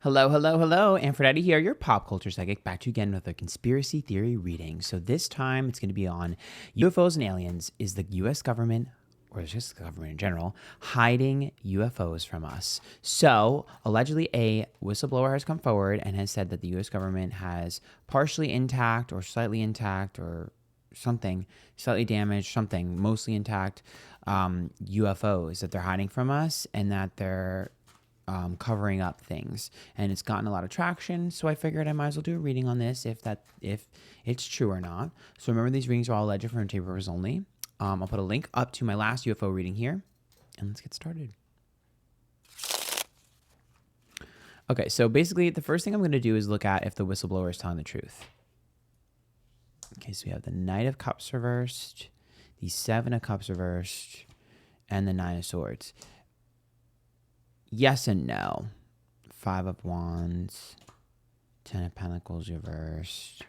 Hello, hello, hello. Antphrodite here, your pop culture psychic, back to you again with a conspiracy theory reading. So this time it's going to be on UFOs and aliens. Is the U.S. government, or just the government in general, hiding UFOs from us? So allegedly a whistleblower has come forward and has said that the U.S. government has partially intact or slightly intact or something, slightly damaged, something, mostly intact UFOs that they're hiding from us, and that they're covering up things, and it's gotten a lot of traction. So I figured I might as well do a reading on this if it's true or not. So remember, these readings are all alleged for entertainment purposes only. I'll put a link up to my last UFO reading here, and let's get started. Okay, so basically the first thing I'm going to do is look at if the whistleblower is telling the truth. Okay, so we have the Knight of Cups reversed, the Seven of Cups reversed, and the Nine of Swords. Yes and no. Five of Wands, Ten of Pentacles reversed,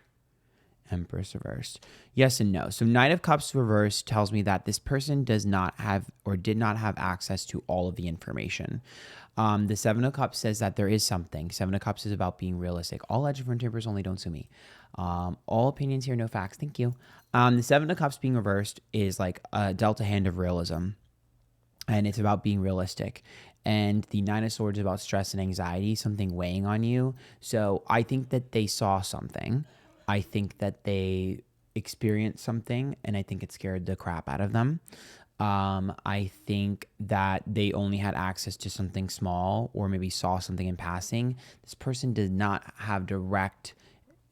Empress reversed. Yes and no. So Knight of Cups reversed tells me that this person does not have or did not have access to all of the information. The Seven of Cups says that there is something. Seven of Cups is about being realistic. All legend for tempers only, don't sue me. All opinions here, no facts. Thank you. The Seven of Cups being reversed is like a Delta hand of realism, and it's about being realistic. And the Nine of Swords is about stress and anxiety, something weighing on you. So I think that they saw something. I think that they experienced something, and I think it scared the crap out of them. I think that they only had access to something small, or maybe saw something in passing. This person did not have direct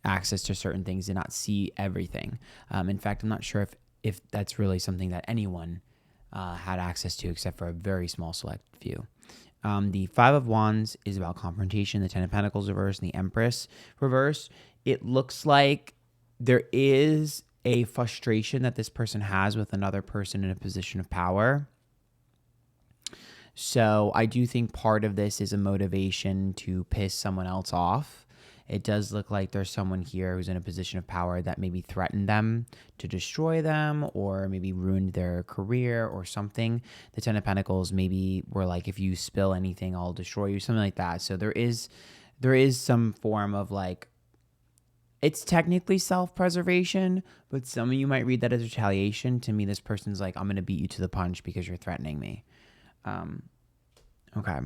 access to certain things, did not see everything. In fact, I'm not sure if that's really something that anyone had access to, except for a very small select few. The Five of Wands is about confrontation, the Ten of Pentacles reversed, and the Empress reversed. It looks like there is a frustration that this person has with another person in a position of power. So I do think part of this is a motivation to piss someone else off. It does look like there's someone here who's in a position of power that maybe threatened them to destroy them, or maybe ruined their career or something. The Ten of Pentacles maybe were like, if you spill anything, I'll destroy you, something like that. So there is some form of like, it's technically self-preservation, but some of you might read that as retaliation. To me, this person's like, I'm going to beat you to the punch because you're threatening me. Okay.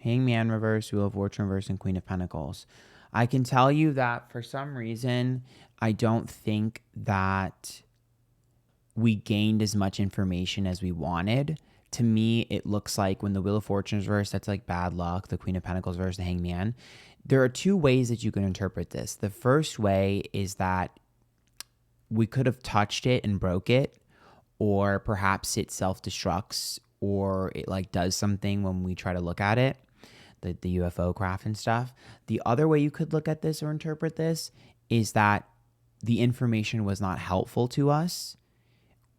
Hangman Reverse, Wheel of Fortune Reverse, and Queen of Pentacles. I can tell you that for some reason, I don't think that we gained as much information as we wanted. To me, it looks like when the Wheel of Fortune is reversed, that's like bad luck. The Queen of Pentacles versus the Hangman. There are two ways that you can interpret this. The first way is that we could have touched it and broke it, or perhaps it self-destructs, or it like does something when we try to look at it. The UFO craft and stuff. The other way you could look at this or interpret this is that the information was not helpful to us.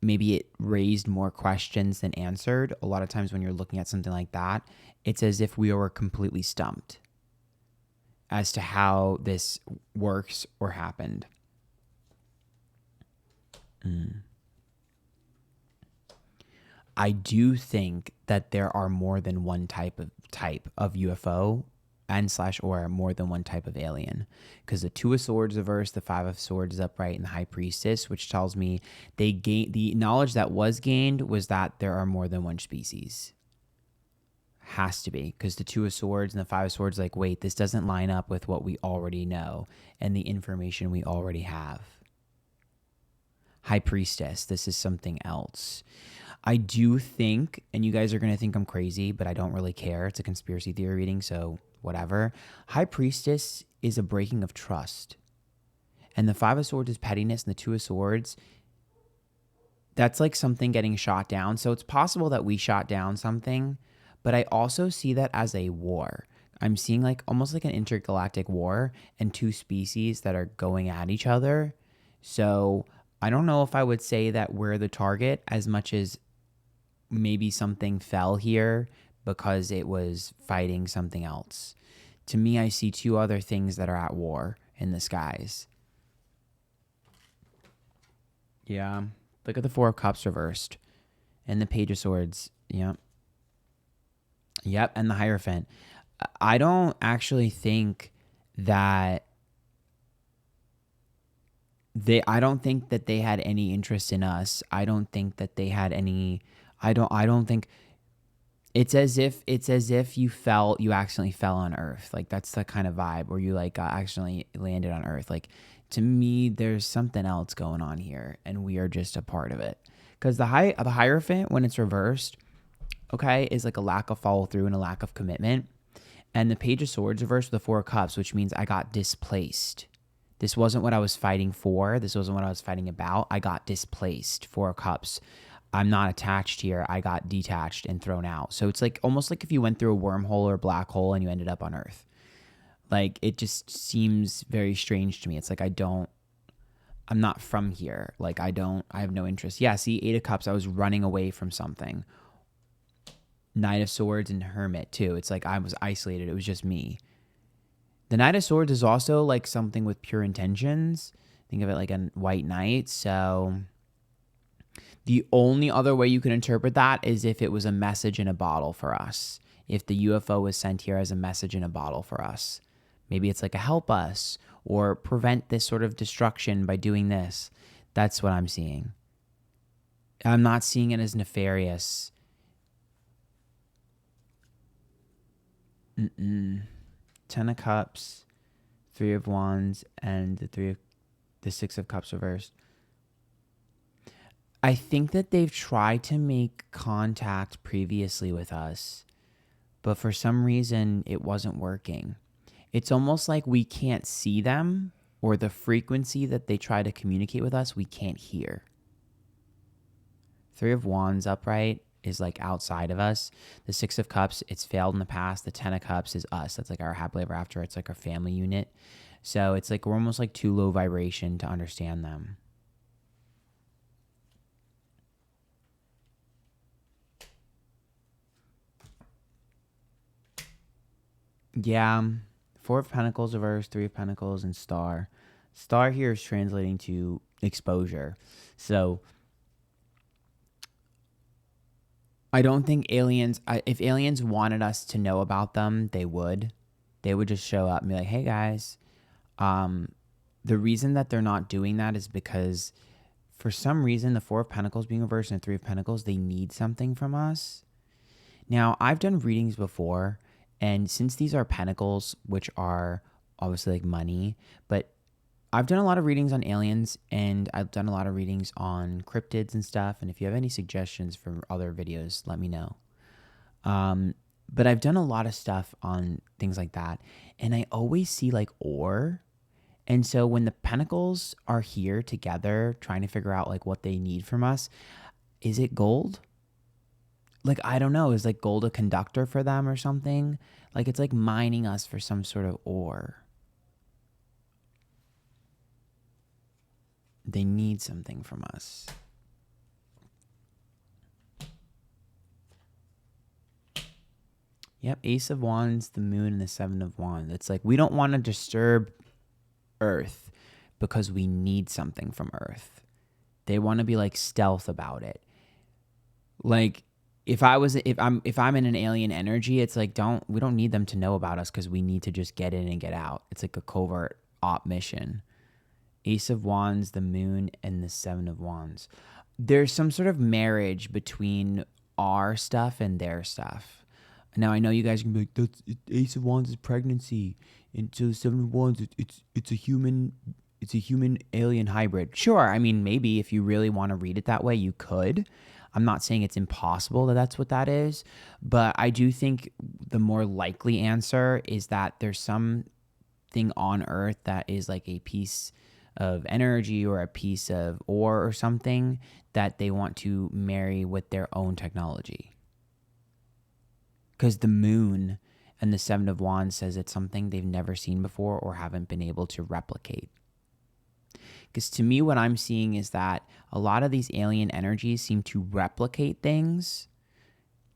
Maybe it raised more questions than answered. A lot of times when you're looking at something like that, it's as if we were completely stumped as to how this works or happened. I do think that there are more than one type of UFO or more than one type of alien, because the Two of Swords reverse, the Five of Swords is upright, and the High Priestess, which tells me the knowledge that was gained was that there are more than one species. Has to be, because the Two of Swords and the Five of Swords, like, wait, this doesn't line up with what we already know and the information we already have. High Priestess, this is something else. I do think, and you guys are going to think I'm crazy, but I don't really care. It's a conspiracy theory reading, so whatever. High Priestess is a breaking of trust. And the Five of Swords is pettiness, and the Two of Swords, that's like something getting shot down. So it's possible that we shot down something, but I also see that as a war. I'm seeing like almost like an intergalactic war and two species that are going at each other. So I don't know if I would say that we're the target as much as maybe something fell here because it was fighting something else. To me, I see two other things that are at war in the skies. Yeah. Look at the Four of Cups reversed and the Page of Swords. Yep. And the Hierophant. I don't actually think that I don't think that they had any interest in us. I don't think that they had any, I don't think, it's as if you accidentally fell on Earth. Like that's the kind of vibe where you like accidentally landed on Earth. Like to me, there's something else going on here, and we are just a part of it. Because the Hierophant, when it's reversed, okay, is like a lack of follow through and a lack of commitment. And the Page of Swords reversed with the Four of Cups, which means I got displaced. This wasn't what I was fighting for. This wasn't what I was fighting about. I got displaced. Four of Cups. I'm not attached here. I got detached and thrown out. So it's like almost like if you went through a wormhole or a black hole and you ended up on Earth. Like it just seems very strange to me. It's like I'm not from here. Like I have no interest. Yeah, see, Eight of Cups, I was running away from something. Knight of Swords and Hermit too. It's like I was isolated. It was just me. The Knight of Swords is also like something with pure intentions. Think of it like a white knight. So the only other way you can interpret that is if it was a message in a bottle for us. If the UFO was sent here as a message in a bottle for us. Maybe it's like a help us or prevent this sort of destruction by doing this. That's what I'm seeing. I'm not seeing it as nefarious. Ten of Cups, Three of Wands, and the Six of Cups reversed. I think that they've tried to make contact previously with us, but for some reason it wasn't working. It's almost like we can't see them, or the frequency that they try to communicate with us, we can't hear. Three of Wands upright is like outside of us. The Six of Cups, it's failed in the past. The Ten of Cups is us. That's like our happily ever after. It's like our family unit. So it's like we're almost like too low vibration to understand them. Yeah. Four of Pentacles reversed, Three of Pentacles, and Star. Star here is translating to exposure. So I don't think aliens, if aliens wanted us to know about them, they would. They would just show up and be like, hey guys. The reason that they're not doing that is because for some reason, the Four of Pentacles being reversed and the Three of Pentacles, they need something from us. Now, I've done readings before, and since these are pentacles, which are obviously like money, but I've done a lot of readings on aliens, and I've done a lot of readings on cryptids and stuff. And if you have any suggestions for other videos, let me know. But I've done a lot of stuff on things like that, and I always see like ore. And so when the pentacles are here together, trying to figure out like what they need from us, is it gold? Like, I don't know. Is like gold a conductor for them or something? Like it's like mining us for some sort of ore. They need something from us. Yep, Ace of Wands, the Moon, and the Seven of Wands. It's like we don't want to disturb Earth because we need something from Earth. They want to be like stealth about it. Like if I'm in an alien energy, it's like we don't need them to know about us because we need to just get in and get out. It's like a covert op mission. Ace of Wands, the Moon, and the Seven of Wands. There's some sort of marriage between our stuff and their stuff. Now I know you guys can be like, Ace of Wands is pregnancy, and so the Seven of Wands, it's a human alien hybrid. Sure, I mean maybe if you really want to read it that way, you could. I'm not saying it's impossible that that's what that is, but I do think the more likely answer is that there's something on Earth that is like a piece of energy or a piece of ore or something that they want to marry with their own technology. Because the Moon and the Seven of Wands says it's something they've never seen before or haven't been able to replicate. Because to me, what I'm seeing is that a lot of these alien energies seem to replicate things.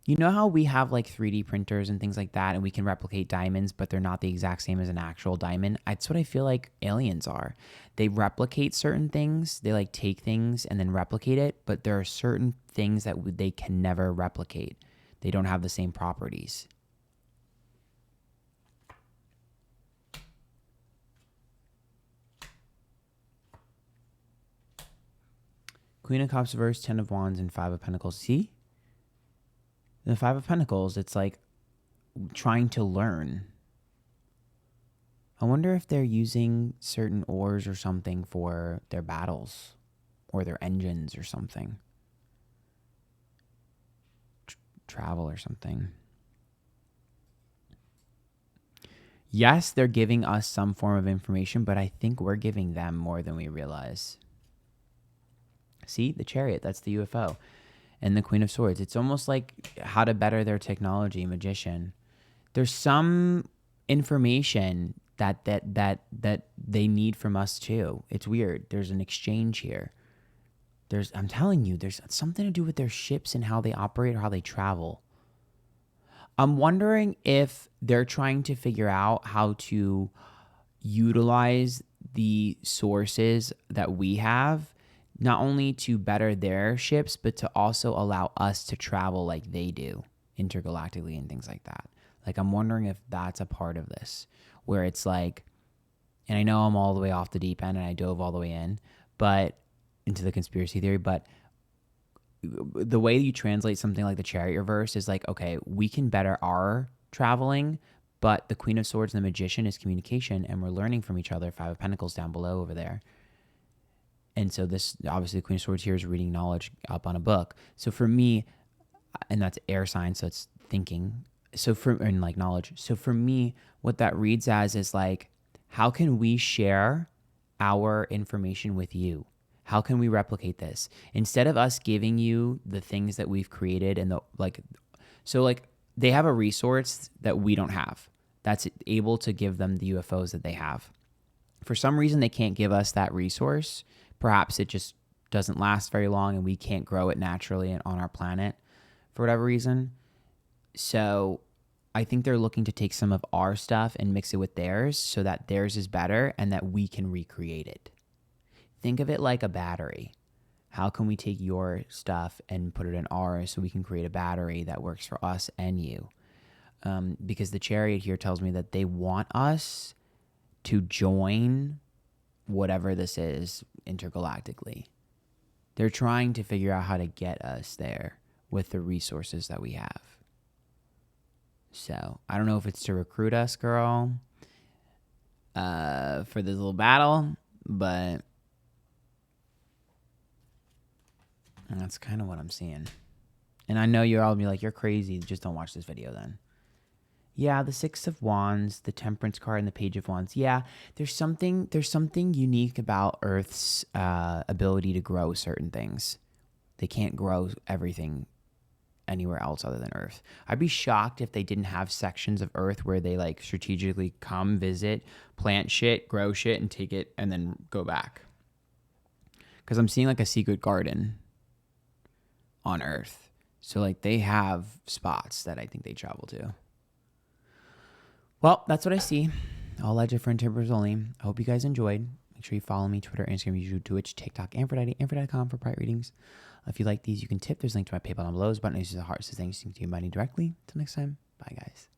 You know how we have like 3D printers and things like that, and we can replicate diamonds, but they're not the exact same as an actual diamond? That's what I feel like aliens are. They replicate certain things. They like take things and then replicate it, but there are certain things that they can never replicate. They don't have the same properties. Queen of Cups reversed, 10 of Wands, and 5 of Pentacles. See? The 5 of Pentacles, it's like trying to learn. I wonder if they're using certain ores or something for their battles or their engines or something. Travel or something. Yes, they're giving us some form of information, but I think we're giving them more than we realize. See, the Chariot, that's the UFO. And the Queen of Swords. It's almost like how to better their technology, Magician. There's some information that they need from us too. It's weird. There's an exchange here. I'm telling you, there's something to do with their ships and how they operate or how they travel. I'm wondering if they're trying to figure out how to utilize the sources that we have, not only to better their ships, but to also allow us to travel like they do intergalactically and things like that. Like, I'm wondering if that's a part of this, where it's like, and I know I'm all the way off the deep end and I dove all the way in, but into the conspiracy theory, but the way you translate something like the Chariot reverse is like, okay, we can better our traveling, but the Queen of Swords and the Magician is communication, and we're learning from each other. 5 of Pentacles down below over there. And so this, obviously the Queen of Swords here is reading knowledge up on a book. So for me, and that's air sign, so it's thinking. And like knowledge. So for me, what that reads as is like, how can we share our information with you? How can we replicate this? Instead of us giving you the things that we've created and they have a resource that we don't have that's able to give them the UFOs that they have. For some reason, they can't give us that resource. Perhaps it just doesn't last very long and we can't grow it naturally on our planet for whatever reason. So I think they're looking to take some of our stuff and mix it with theirs so that theirs is better and that we can recreate it. Think of it like a battery. How can we take your stuff and put it in ours so we can create a battery that works for us and you? Because the Chariot here tells me that they want us to join whatever this is intergalactically. They're trying to figure out how to get us there with the resources that we have. So I don't know if it's to recruit us, girl, for this little battle, but that's kind of what I'm seeing. And I know you're all be like, you're crazy. Just don't watch this video then. Yeah, the 6 of Wands, the Temperance card, and the Page of Wands. Yeah, there's something unique about Earth's ability to grow certain things. They can't grow everything anywhere else other than Earth. I'd be shocked if they didn't have sections of Earth where they like strategically come visit, plant shit, grow shit, and take it, and then go back. Because I'm seeing like a secret garden on Earth. So like they have spots that I think they travel to. Well, that's what I see. All legend for interpreters only. I hope you guys enjoyed. Make sure you follow me, Twitter, Instagram, YouTube, Twitch, TikTok, Antphrodite, Antphrodite.com for private readings. If you like these, you can tip. There's a link to my PayPal down below. There's a button that uses the heart. Says thanks to you money directly. Until next time. Bye, guys.